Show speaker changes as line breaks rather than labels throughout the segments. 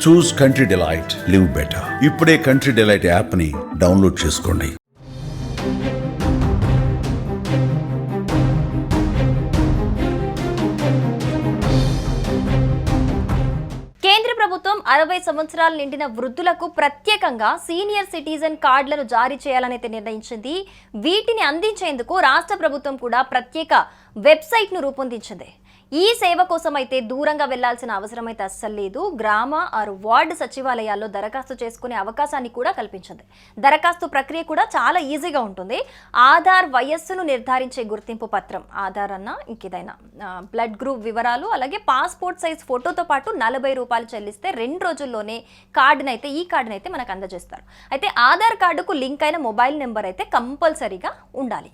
చూస్ country delight, live better. ఇప్పుడే country delight app ని download చేసుకోండి.
కేంద్ర ప్రభుత్వం 60 సంవత్సరాలు నిండిన వృద్ధులకు ప్రత్యేకంగా సీనియర్ సిటిజన్ కార్డులను జారీ చేయాలనైతే నిర్ణయించింది. వీటిని అందించేందుకు రాష్ట్ర ప్రభుత్వం కూడా ప్రత్యేక వెబ్సైట్ను రూపొందించింది. ఈ సేవ కోసం అయితే దూరంగా వెళ్లాల్సిన అవసరం అయితే అస్సలు లేదు. గ్రామ ఆరు వార్డు సచివాలయాల్లో దరఖాస్తు చేసుకునే అవకాశాన్ని కూడా కల్పించింది. దరఖాస్తు ప్రక్రియ కూడా చాలా ఈజీగా ఉంటుంది. ఆధార్ వయస్సును నిర్ధారించే గుర్తింపు పత్రం, ఆధార్ అన్న ఇంకేదైనా, బ్లడ్ గ్రూప్ వివరాలు, అలాగే పాస్పోర్ట్ సైజ్ ఫోటోతో పాటు 40 రూపాయలు చెల్లిస్తే 2 రోజుల్లోనే ఈ కార్డునైతే మనకు అందజేస్తారు. అయితే ఆధార్ కార్డుకు లింక్ అయిన మొబైల్ నెంబర్ అయితే కంపల్సరీగా ఉండాలి.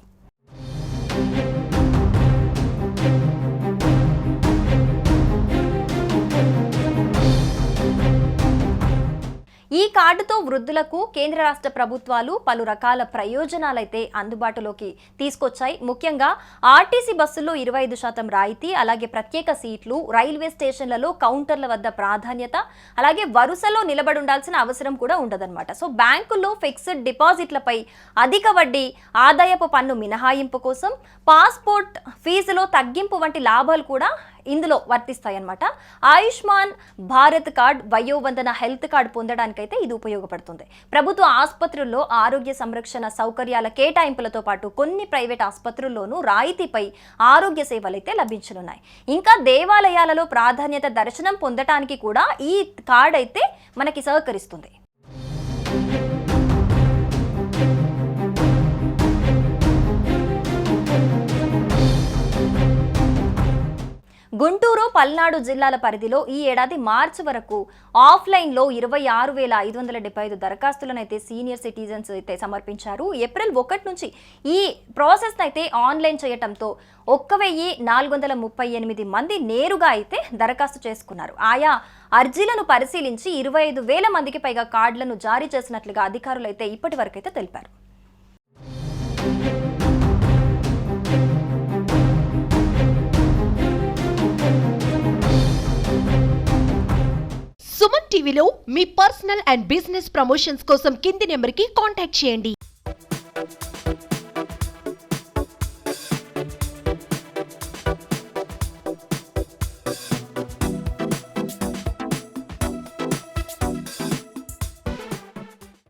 ఈ కార్డుతో వృద్ధులకు కేంద్ర రాష్ట్ర ప్రభుత్వాలు పలు రకాల ప్రయోజనాలైతే అందుబాటులోకి తీసుకొచ్చాయి. ముఖ్యంగా ఆర్టీసీ బస్సుల్లో 25% రాయితీ, అలాగే ప్రత్యేక సీట్లు, రైల్వే స్టేషన్లలో కౌంటర్ల వద్ద ప్రాధాన్యత, అలాగే వరుసలో నిలబడి ఉండాల్సిన అవసరం కూడా ఉండదన్నమాట. సో బ్యాంకుల్లో ఫిక్స్డ్ డిపాజిట్లపై అధిక వడ్డీ, ఆదాయపు పన్ను మినహాయింపు కోసం పాస్పోర్ట్ ఫీజులో తగ్గింపు వంటి లాభాలు కూడా ఇందులో వర్తిస్తాయన్నమాట. Ayushman Bharat card, Vayovandana health card పొందడానికైతే ఇది ఉపయోగపడుతుంది. ప్రభుత్వ ఆసుపత్రుల్లో ఆరోగ్య సంరక్షణ సౌకర్యాల కేటాయింపులతో పాటు కొన్ని ప్రైవేట్ ఆసుపత్రుల్లోనూ రాయితీపై ఆరోగ్య సేవలైతే లభించనున్నాయి. ఇంకా దేవాలయాలలో ప్రాధాన్యత దర్శనం పొందటానికి కూడా ఈ కార్డ్ అయితే మనకి సహకరిస్తుంది. గుంటూరు, పల్నాడు జిల్లాల పరిధిలో ఈ ఏడాది మార్చి వరకు ఆఫ్లైన్లో 26,575 దరఖాస్తులను అయితే సీనియర్ సిటిజన్స్ అయితే సమర్పించారు. ఏప్రిల్ 1 నుంచి ఈ ప్రాసెస్ అయితే ఆన్లైన్ చేయటంతో 1,438 మంది నేరుగా అయితే దరఖాస్తు చేసుకున్నారు. ఆయా అర్జీలను పరిశీలించి 25,000 మందికి పైగా కార్డులను జారీ చేసినట్లుగా అధికారులు అయితే ఇప్పటి వరకైతే తెలిపారు.
సుమన్ టీవీలో మీ పర్సనల్ అండ్ బిజినెస్ ప్రమోషన్స్ కోసం కింది నెంబర్కి కాంటాక్ట్ చేయండి.